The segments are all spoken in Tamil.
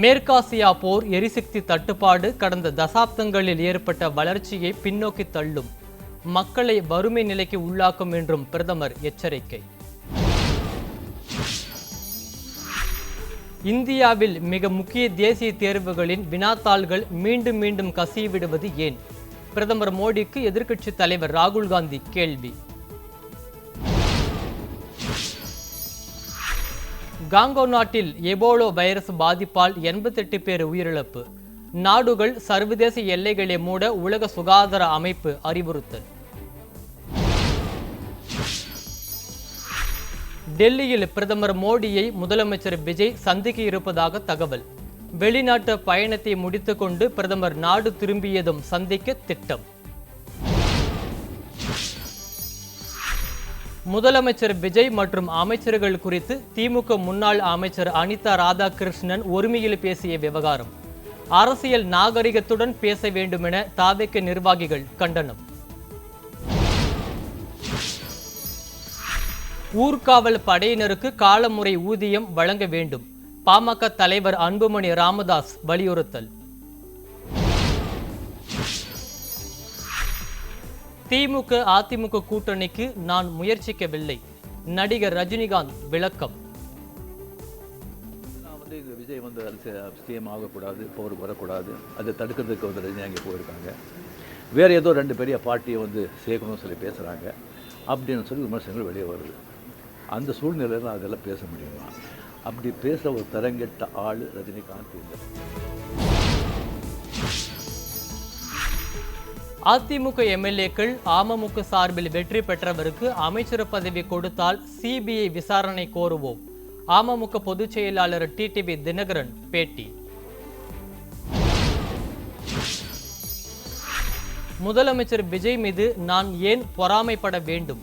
மேற்காசியா போர், எரிசக்தி தட்டுப்பாடு கடந்த தசாப்தங்களில் ஏற்பட்ட வளர்ச்சியை பின்னோக்கி தள்ளும், மக்களை வறுமை நிலைக்கு உள்ளாக்கும் என்றும் பிரதமர் எச்சரிக்கை. இந்தியாவில் மிக முக்கிய தேசிய தேர்வுகளின் வினாத்தாள்கள் மீண்டும் மீண்டும் கசிவிடுவது ஏன்? பிரதமர் மோடிக்கு எதிர்க்கட்சித் தலைவர் ராகுல் காந்தி கேள்வி. காங்கோ நாட்டில் எபோலா வைரஸ் பாதிப்பால் 88 பேர் உயிரிழப்பு. நாடுகள் சர்வதேச எல்லைகளை மூட உலக சுகாதார அமைப்பு அறிவுறுத்தல். டெல்லியில் பிரதமர் மோடியை முதலமைச்சர் விஜய் சந்திக்க இருப்பதாக தகவல். வெளிநாட்டு பயணத்தை முடித்துக்கொண்டு பிரதமர் நாடு திரும்பியதும் சந்திக்க திட்டம். முதலமைச்சர் விஜய் மற்றும் அமைச்சர்கள் குறித்து திமுக முன்னாள் அமைச்சர் அனிதா ராதாகிருஷ்ணன் ஒருமையில் பேசிய விவகாரம். அரசியல் நாகரிகத்துடன் பேச வேண்டுமென தாவேக நிர்வாகிகள் கண்டனம். ஊர்காவல் படையினருக்கு காலமுறை ஊதியம் வழங்க வேண்டும், பாமக தலைவர் அன்புமணி ராமதாஸ் வலியுறுத்தல். திமுக அதிமுக கூட்டணிக்கு நான் முயற்சிக்கவில்லை, நடிகர் ரஜினிகாந்த் விளக்கம். விஜய் சிஎம் ஆகக்கூடாது, பவருக்கு வரக்கூடாது, அதை தடுக்கிறதுக்கு ரஜினி அங்கே போயிருக்காங்க. வேறு ஏதோ 2 பெரிய பார்ட்டியை சேர்க்கணும்னு சொல்லி பேசுகிறாங்க அப்படின்னு சொல்லி விமர்சனங்கள் வெளியே வருது. அந்த சூழ்நிலையில் அதெல்லாம் பேச முடியுமா? அப்படி பேச ஒரு தரங்கெட்ட ஆள் ரஜினிகாந்த் இல்லை. அதிமுக எம்எல்ஏக்கள் அமமுக சார்பில் வெற்றி பெற்றவருக்கு அமைச்சர் பதவி கொடுத்தால் சிபிஐ விசாரணை கோருவோம், அமமுக பொதுச் செயலாளர் டிடிவி தினகரன் பேட்டி. முதலமைச்சர் விஜய் மீது நான் ஏன் பொறாமைப்பட வேண்டும்?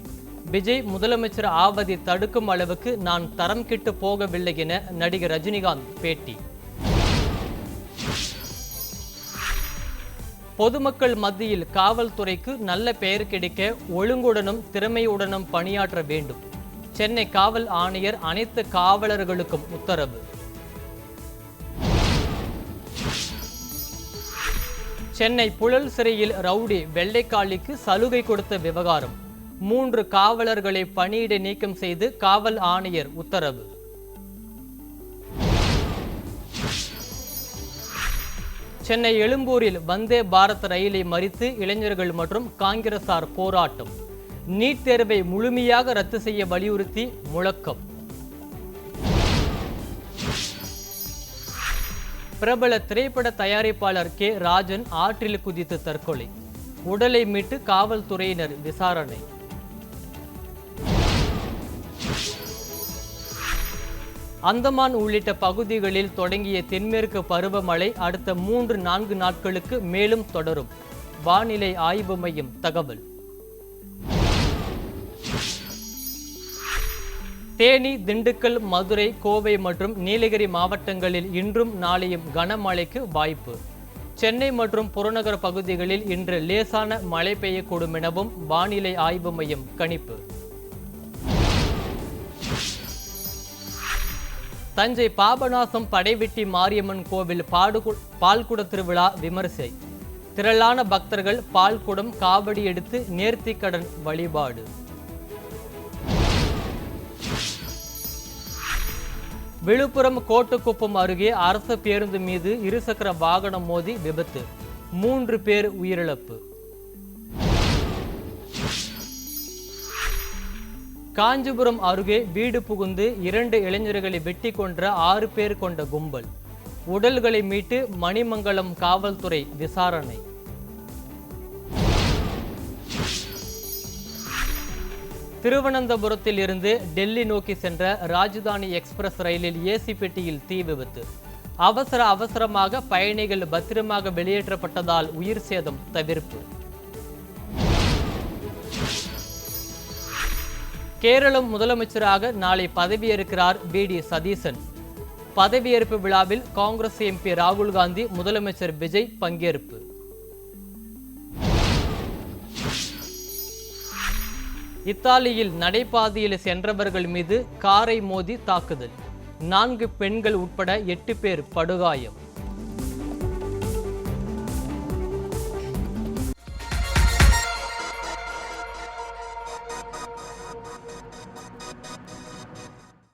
விஜய் முதலமைச்சர் ஆவதை தடுக்கும் அளவுக்கு நான் தரம் கிட்டு போகவில்லை என நடிகர் ரஜினிகாந்த் பேட்டி. பொதுமக்கள் மத்தியில் காவல்துறைக்கு நல்ல பெயர் கிடைக்க ஒழுங்குடனும் திறமையுடனும் பணியாற்ற வேண்டும், சென்னை காவல் ஆணையர் அனைத்து காவலர்களுக்கும் உத்தரவு. சென்னை புழல் சிறையில் ரவுடி வெள்ளைக்காளிக்கு சலுகை கொடுத்த விவகாரம். 3 காவலர்களை பணியிடை நீக்கம் செய்து காவல் ஆணையர் உத்தரவு. சென்னை எழும்பூரில் வந்தே பாரத் ரயிலை மறித்து இளைஞர்கள் மற்றும் காங்கிரசார் போராட்டம். நீட் தேர்வை முழுமையாக ரத்து செய்ய வலியுறுத்தி முழக்கம். பிரபல திரைப்பட தயாரிப்பாளர் கே ராஜன் ஆற்றில் குதித்து தற்கொலை. உடலை மீட்டு காவல்துறையினர் விசாரணை. அந்தமான் உள்ளிட்ட பகுதிகளில் தொடங்கிய தென்மேற்கு பருவமழை அடுத்த 3-4 நாட்களுக்கு மேலும் தொடரும், வானிலை ஆய்வு மையம் தகவல். தேனி, திண்டுக்கல், மதுரை, கோவை மற்றும் நீலகிரி மாவட்டங்களில் இன்றும் நாளையும் கனமழைக்கு வாய்ப்பு. சென்னை மற்றும் புறநகர் பகுதிகளில் இன்று லேசான மழை பெய்யக்கூடும் எனவும் வானிலை ஆய்வு மையம் கணிப்பு. தஞ்சை பாபநாசம் படைவெட்டி மாரியம்மன் கோவில் பால்குட திருவிழா விமரிசை. திரளான பக்தர்கள் பால்குடம் காவடி எடுத்து நேர்த்திக்கடன் வழிபாடு. விழுப்புரம் கோட்டுக்குப்பம் அருகே அரசு பேருந்து மீது இருசக்கர வாகனம் மோதி விபத்து, 3 பேர் உயிரிழப்பு. காஞ்சிபுரம் அருகே வீடு புகுந்து 2 இளைஞர்களை வெட்டி கொன்ற 6 பேர் கொண்ட கும்பல். உடல்களை மீட்டு மணிமங்கலம் காவல்துறை விசாரணை. திருவனந்தபுரத்தில் இருந்து டெல்லி நோக்கி சென்ற ராஜதானி எக்ஸ்பிரஸ் ரயிலில் ஏசி பெட்டியில் தீ விபத்து. அவசரமாக பயணிகள் பத்திரமாக வெளியேற்றப்பட்டதால் உயிர் சேதம் தவிர்ப்பு. கேரளம் முதலமைச்சராக நாளை பதவியேற்கிறார் வி.டி. சதீசன். பதவியேற்பு விழாவில் காங்கிரஸ் எம்பி ராகுல் காந்தி, முதலமைச்சர் விஜய் பங்கேற்பு. இத்தாலியில் நடைபாதையில் சென்றவர்கள் மீது காரை மோதி தாக்குதல். 4 பெண்கள் உட்பட 8 பேர் படுகாயம்.